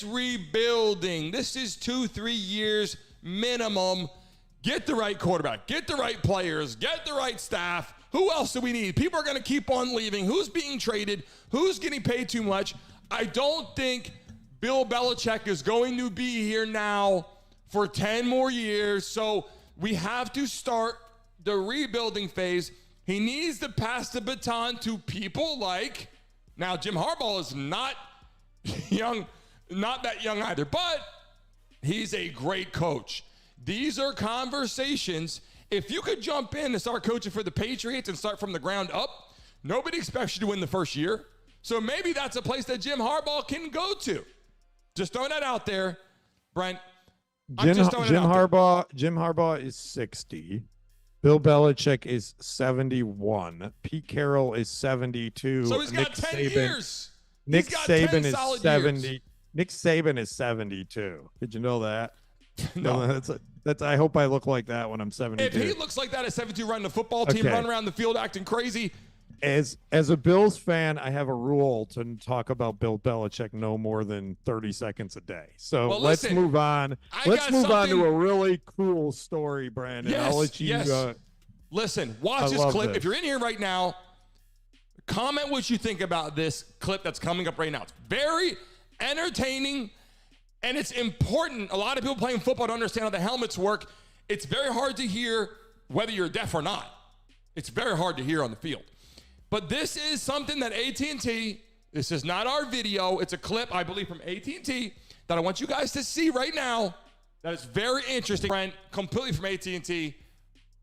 rebuilding. This is 2-3 years minimum. Get the right quarterback. Get the right players. Get the right staff. Who else do we need? People are going to keep on leaving. Who's being traded? Who's getting paid too much? I don't think Bill Belichick is going to be here now for 10 more years. So we have to start the rebuilding phase. He needs to pass the baton to people like, now Jim Harbaugh is not young, not that young either, but he's a great coach. These are conversations. If you could jump in and start coaching for the Patriots and start from the ground up, nobody expects you to win the first year. So maybe that's a place that Jim Harbaugh can go to. Just throwing that out there, Brent. Jim Harbaugh is 60. Bill Belichick is 71. Pete Carroll is 72. So he's got 10 years. Nick He's got Saban 10 is solid 70. years. Nick Saban is 72. Did you know that? No. That's. I hope I look like that when I'm 72. If he looks like that at 72 running the football team, Okay. running around the field acting crazy, As a Bills fan, I have a rule to talk about Bill Belichick no more than 30 seconds a day. So Well, let's listen, move on. I Let's got move on to something- a really cool story, Brandon. I'll let you. Listen, watch I this love clip. this. If you're in here right now, comment what you think about this clip that's coming up right now. It's very entertaining, and it's important. A lot of people playing football don't understand how the helmets work. It's very hard to hear whether you're deaf or not. It's very hard to hear on the field. But this is something that AT&T, this is not our video. It's a clip, I believe, from AT&T that I want you guys to see right now. That is very interesting, Brent, completely from AT&T.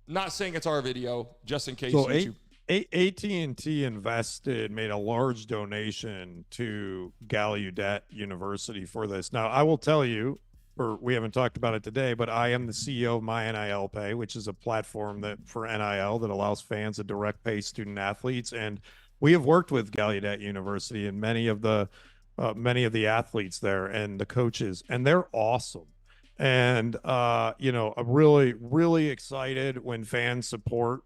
Not saying it's our video, just in case. So YouTube. AT&T made a large donation to Gallaudet University for this. Now, I will tell you, we haven't talked about it today, but I am the CEO of My NIL Pay, which is a platform for NIL that allows fans to direct pay student athletes. And we have worked with Gallaudet University and many of the athletes there and the coaches, and they're awesome. And I'm really, really excited when fans support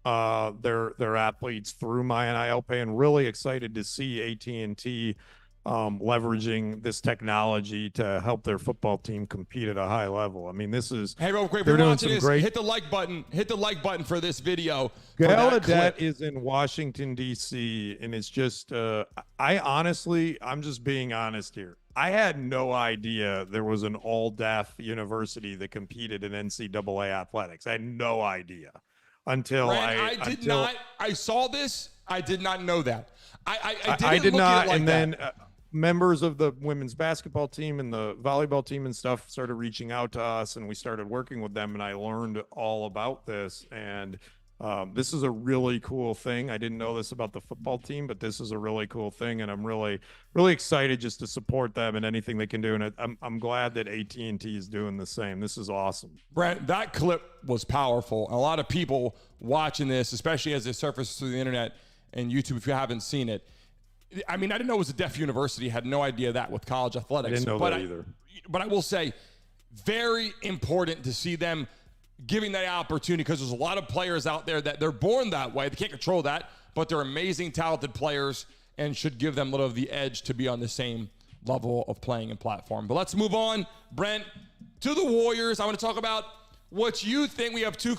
their athletes through My NIL Pay, and really excited to see AT&T leveraging this technology to help their football team compete at a high level. I mean, this is Hey, real quick, if they're you're doing watching some this, great. hit the like button. Hit the like button for this video. for that Gallaudet clip. is in Washington, D.C., and it's just, I'm just being honest here. I had no idea there was an all-deaf university that competed in NCAA athletics. I had no idea until Brent, I saw this. I did not know that. I did look at not. it like And that. then members of the women's basketball team and the volleyball team and stuff started reaching out to us, and we started working with them, and I learned all about this. And this is a really cool thing. I didn't know this about the football team, but this is a really cool thing, and I'm really, really excited just to support them and anything they can do. And I'm glad that AT&T is doing the same. This is awesome. Brent, that clip was powerful. A lot of people watching this, especially as it surfaces through the internet and YouTube, if you haven't seen it. I mean, I didn't know it was a deaf university. Had no idea that with college athletics. I didn't know that either. But I will say, very important to see them giving that opportunity, because there's a lot of players out there that they're born that way. They can't control that, but they're amazing, talented players and should give them a little of the edge to be on the same level of playing and platform. But let's move on, Brent, to the Warriors. I want to talk about what you think. We have two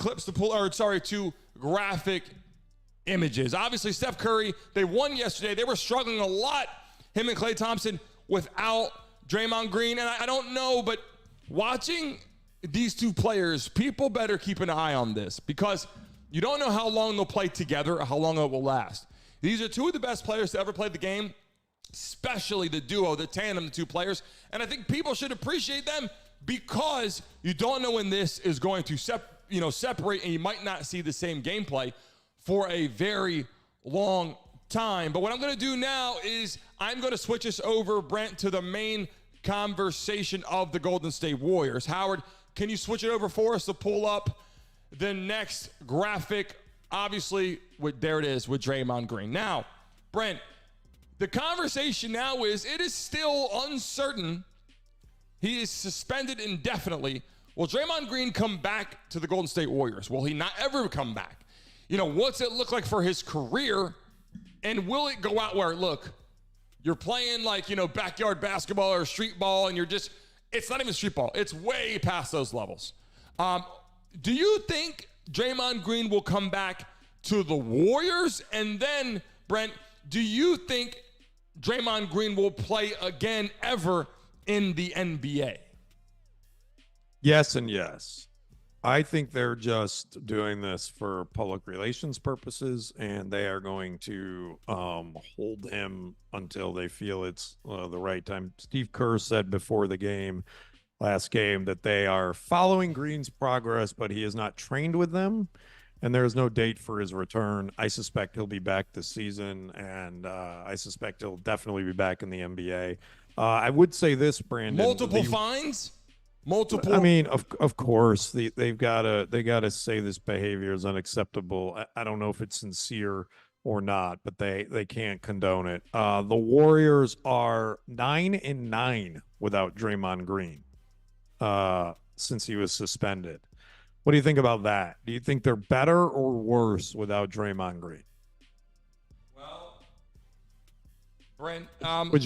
graphic images. Obviously, Steph Curry, they won yesterday. They were struggling a lot, him and Klay Thompson, without Draymond Green. And I don't know, but watching these two players, people better keep an eye on this because you don't know how long they'll play together or how long it will last. These are two of the best players to ever play the game, especially the duo, the tandem, the two players. And I think people should appreciate them because you don't know when this is going to separate, and you might not see the same gameplay for a very long time. But what I'm going to do now is I'm going to switch us over, Brent, to the main conversation of the Golden State Warriors. Howard, can you switch it over for us to pull up the next graphic? Obviously, there it is with Draymond Green. Now, Brent, the conversation now is it is still uncertain. He is suspended indefinitely. Will Draymond Green come back to the Golden State Warriors? Will he not ever come back? What's it look like for his career? And will it go out where, look, you're playing like, backyard basketball or street ball, and it's not even street ball. It's way past those levels. Do you think Draymond Green will come back to the Warriors? And then, Brent, do you think Draymond Green will play again ever in the NBA? Yes and yes. I think they're just doing this for public relations purposes, and they are going to hold him until they feel it's the right time. Steve Kerr said before the last game, that they are following Green's progress, but he is not trained with them, and there is no date for his return. I suspect he'll be back this season, and I suspect he'll definitely be back in the NBA. I would say this, Brandon. Multiple fines? Multiple. I mean, of course, they gotta say this behavior is unacceptable. I don't know if it's sincere or not, but they can't condone it. The Warriors are 9-9 without Draymond Green since he was suspended. What do you think about that? Do you think they're better or worse without Draymond Green? Brent, would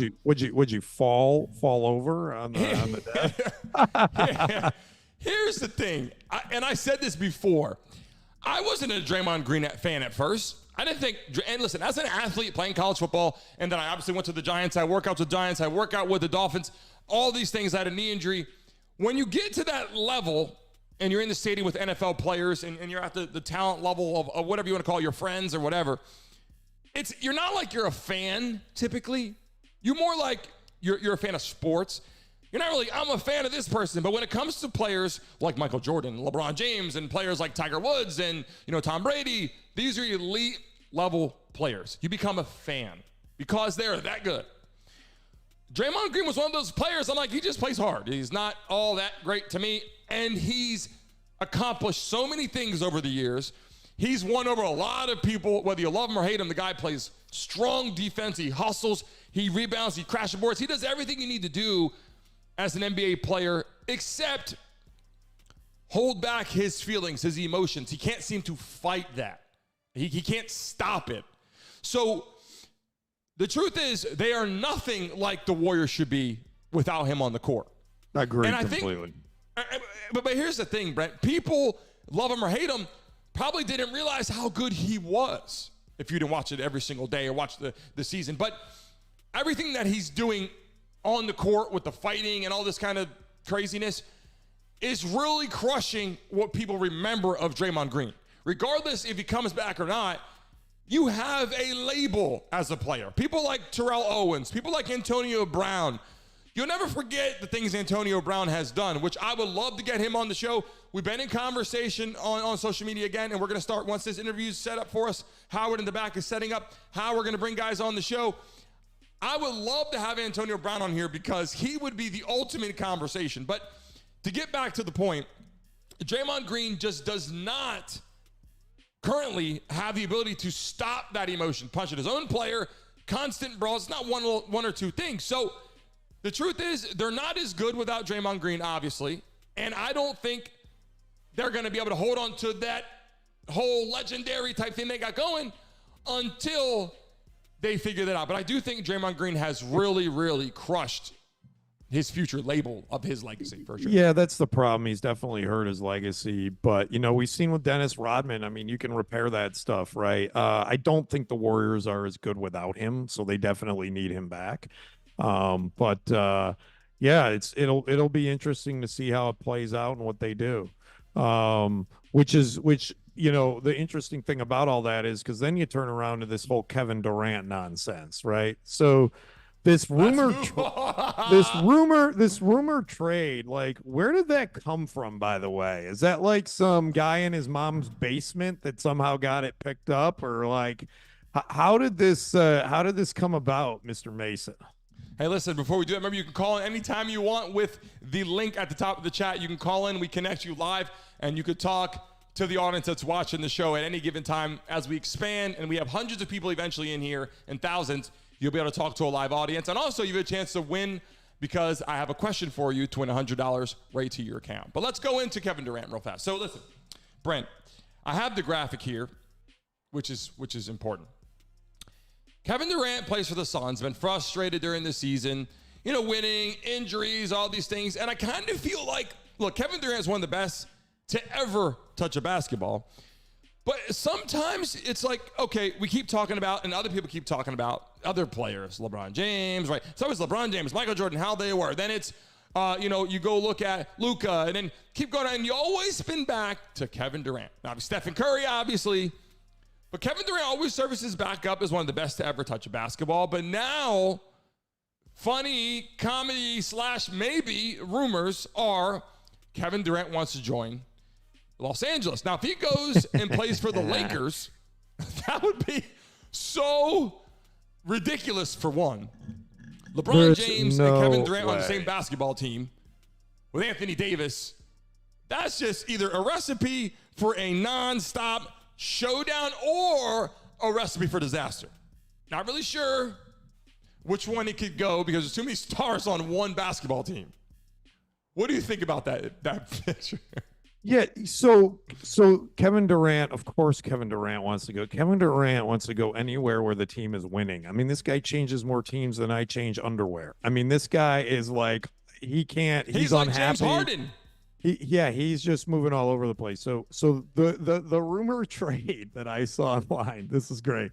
you fall over on the deck? Here's the thing, and I said this before. I wasn't a Draymond Green fan at first. I didn't think, and listen, as an athlete playing college football, and then I obviously went to the Giants. I work out with the Giants. I work out with the Dolphins. All these things. I had a knee injury. When you get to that level, and you're in the stadium with NFL players, and you're at the talent level of whatever you want to call your friends or whatever, you're not like you're a fan typically. You're more like you're a fan of sports. You're not really, I'm a fan of this person. But when it comes to players like Michael Jordan, LeBron James, and players like Tiger Woods and Tom Brady, these are elite level players. You become a fan because they're that good. Draymond Green was one of those players. I'm like, he just plays hard. He's not all that great to me. And he's accomplished so many things over the years. He's won over a lot of people, whether you love him or hate him. The guy plays strong defense. He hustles. He rebounds. He crashes boards. He does everything you need to do as an NBA player, except hold back his feelings, his emotions. He can't seem to fight that. He can't stop it. So the truth is, they are nothing like the Warriors should be without him on the court. I agree and completely. But here's the thing, Brent. People love him or hate him probably didn't realize how good he was if you didn't watch it every single day or watch the season. But everything that he's doing on the court with the fighting and all this kind of craziness is really crushing what people remember of Draymond Green. Regardless if he comes back or not, you have a label as a player. People like Terrell Owens, people like Antonio Brown. You'll never forget the things Antonio Brown has done, which I would love to get him on the show. We've been in conversation on social media again, and we're going to start once this interview is set up for us. Howard in the back is setting up how we're going to bring guys on the show. I would love to have Antonio Brown on here because he would be the ultimate conversation. But to get back to the point, Draymond Green just does not currently have the ability to stop that emotion, punch at his own player, constant brawls. It's not one or two things. So the truth is, they're not as good without Draymond Green, obviously. And I don't think they're going to be able to hold on to that whole legendary type thing they got going until they figure that out. But I do think Draymond Green has really, really crushed his future label of his legacy for sure. Yeah, that's the problem. He's definitely hurt his legacy. But, we've seen with Dennis Rodman, I mean, you can repair that stuff, right? I don't think the Warriors are as good without him, so they definitely need him back. But yeah, it'll be interesting to see how it plays out and what they do. Which the interesting thing about all that is because then you turn around to this whole Kevin Durant nonsense, right? So this rumor trade, like, where did that come from, by the way? Is that like some guy in his mom's basement that somehow got it picked up, or like how did this come about, Mr. Mason? Hey, listen, before we do that, remember you can call in anytime you want with the link at the top of the chat. You can call in, we connect you live, and you could talk to the audience that's watching the show at any given time. As we expand and we have hundreds of people eventually in here and thousands, you'll be able to talk to a live audience. And also you have a chance to win because I have a question for you to win $100 right to your account. But let's go into Kevin Durant real fast. So listen, Brent, I have the graphic here, which is important. Kevin Durant plays for the Suns, been frustrated during the season, winning, injuries, all these things. And I kind of feel like, look, Kevin Durant is one of the best to ever touch a basketball. But sometimes it's like, okay, we keep talking about, and other people keep talking about other players, LeBron James, right? So it's LeBron James, Michael Jordan, how they were. Then it's, you go look at Luka, and then keep going, and you always spin back to Kevin Durant. Now, Stephen Curry, obviously. But Kevin Durant always services back up as one of the best to ever touch a basketball. But now, funny comedy / maybe rumors are Kevin Durant wants to join Los Angeles. Now, if he goes and plays for the Lakers, that would be so ridiculous for one. LeBron James and Kevin Durant on the same basketball team with Anthony Davis, that's just either a recipe for a nonstop showdown or a recipe for disaster. Not really sure which one it could go because there's too many stars on one basketball team. What do you think about that picture? Yeah, so Kevin Durant, of course Kevin Durant wants to go. Kevin Durant wants to go anywhere where the team is winning. I mean, this guy changes more teams than I change underwear. I mean, this guy is like, he's like unhappy. James Harden. He's just moving all over the place. So the rumor trade that I saw online, this is great.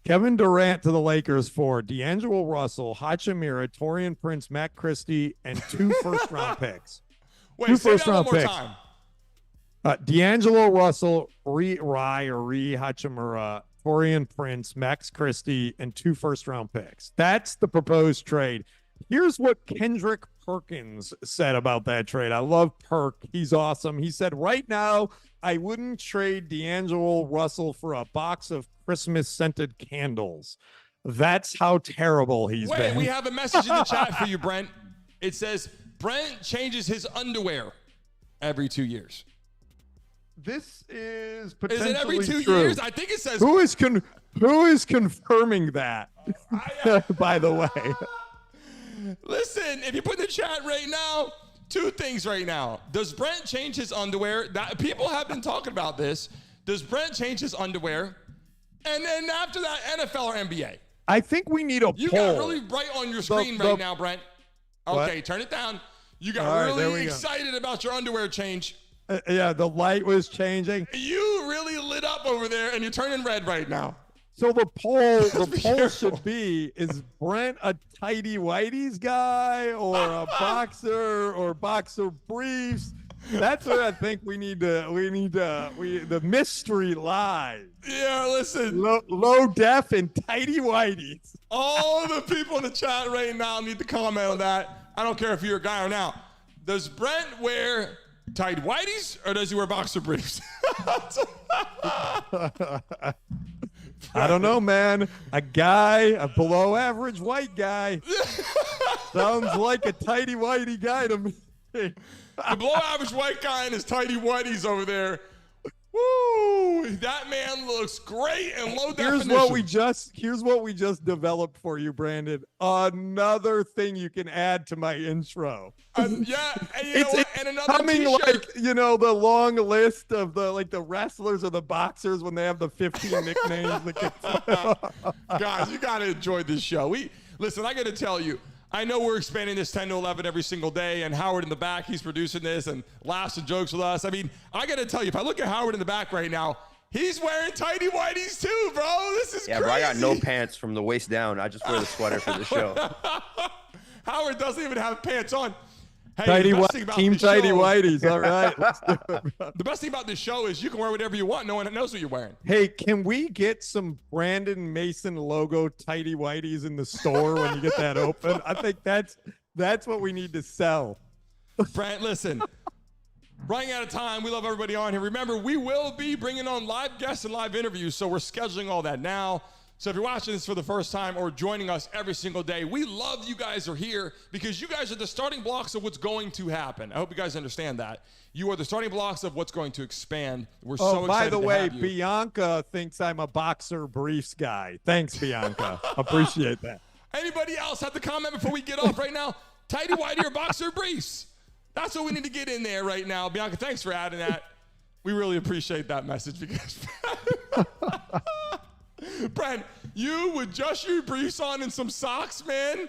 Kevin Durant to the Lakers for D'Angelo Russell, Hachimura, Taurean Prince, Matt Christie, and 2 first-round picks. Wait, say that one more time. D'Angelo Russell, Hachimura, Taurean Prince, Max Christie, and 2 first-round picks. That's the proposed trade. Here's what Kendrick Perkins said about that trade. I love Perk. He's awesome. He said, right now, I wouldn't trade D'Angelo Russell for a box of Christmas-scented candles. That's how terrible he's been. Wait, we have a message in the chat for you, Brent. It says, Brent changes his underwear every 2 years. This is potentially Is it every 2 true. years? I think it says. Who is confirming that, by the way? Listen, if you put in the chat right now, 2 things right now. Does Brent change his underwear? People have been talking about this. Does Brent change his underwear? And then after that, NFL or NBA? I think we need a You poll. got really bright on your screen right now, Brent. Okay, What? turn it down. You got All right, there really we go. excited about your underwear change. Yeah, the light was changing. You really lit up over there, and you're turning red right now. So the poll careful. should be: is Brent a tighty whities guy, or a boxer, or boxer briefs? That's what I think we need the mystery lies. Yeah, listen. Low def and tighty whities. All the people in the chat right now need to comment on that. I don't care if you're a guy or not. Does Brent wear tight whities or does he wear boxer briefs? I don't know, man. A below average white guy. Sounds like a tighty whitey guy to me. The below average white guy and his tighty whities over there. Woo! That man looks great in low definition. Here's what we just developed for you, Brandon. Another thing you can add to my intro. Yeah, and you know what? And another Coming t-shirt. like, the long list of the wrestlers or the boxers when they have the 15 nicknames. Guys, you got to enjoy this show. Listen, I got to tell you, I know we're expanding this 10 to 11 every single day, and Howard in the back, he's producing this and laughs and jokes with us. I mean, I got to tell you, if I look at Howard in the back right now, he's wearing tighty whities too, bro. This is crazy. Bro, I got no pants from the waist down. I just wear the sweater for the show. Howard doesn't even have pants on. Hey, Tidy the best thing about Team this Tidy show- Whities. All right. Let's do it, bro. The best thing about this show is you can wear whatever you want. No one knows what you're wearing. Hey, can we get some Brandon Mason logo Tidy Whities in the store when you get that open? I think that's what we need to sell. Brent, listen. Running out of time. We love everybody on here. Remember, we will be bringing on live guests and live interviews, so we're scheduling all that now. So if you're watching this for the first time or joining us every single day, we love you guys are here because you guys are the starting blocks of what's going to happen. I hope you guys understand that. You are the starting blocks of what's going to expand. We're so excited by the to way, have you. Bianca thinks I'm a boxer briefs guy. Thanks, Bianca. Appreciate that. Anybody else have to comment before we get off right now? Tidy whitey or boxer briefs? That's what we need to get in there right now. Bianca, thanks for adding that. We really appreciate that message because Brent, you with just your briefs on and some socks, man.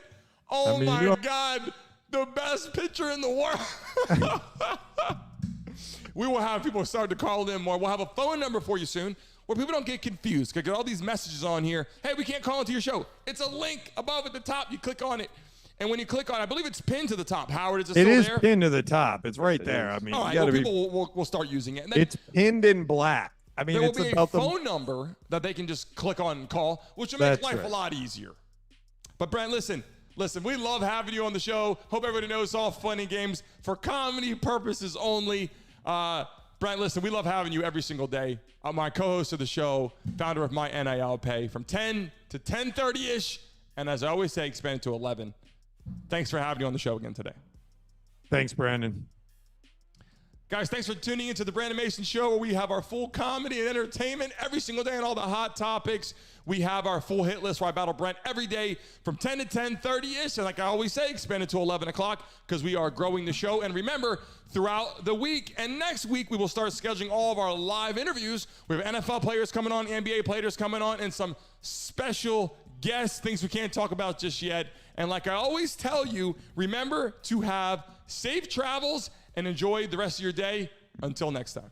Oh I mean, my you know- God. The best pitcher in the world. We will have people start to call in more. We'll have a phone number for you soon where people don't get confused. Because I get all these messages on here. Hey, we can't call into your show. It's a link above at the top. You click on it. And when you click on it, I believe it's pinned to the top. Howard, is it It still is there? pinned to the top. It's right there. I mean, All you right, gotta well, be. people will start using it. And then It's pinned in black. I mean, there will it's be a about the. phone number that they can just click on and call, which will make That's life right. a lot easier. But Brent, listen, we love having you on the show. Hope everybody knows it's all fun and games for comedy purposes only. Brent, listen, we love having you every single day. My co-host of the show, founder of My NIL Pay, from 10 to 10:30-ish, and as I always say, expand it to 11. Thanks for having you on the show again today. Thanks, Brandon. Guys, thanks for tuning into the Brandon Mason Show, where we have our full comedy and entertainment every single day and all the hot topics. We have our full hit list where I battle Brent every day from 10 to 10:30-ish. And like I always say, expand it to 11 o'clock because we are growing the show. And remember, throughout the week and next week, we will start scheduling all of our live interviews. We have NFL players coming on, NBA players coming on, and some special guests, things we can't talk about just yet. And like I always tell you, remember to have safe travels and enjoy the rest of your day. Until next time.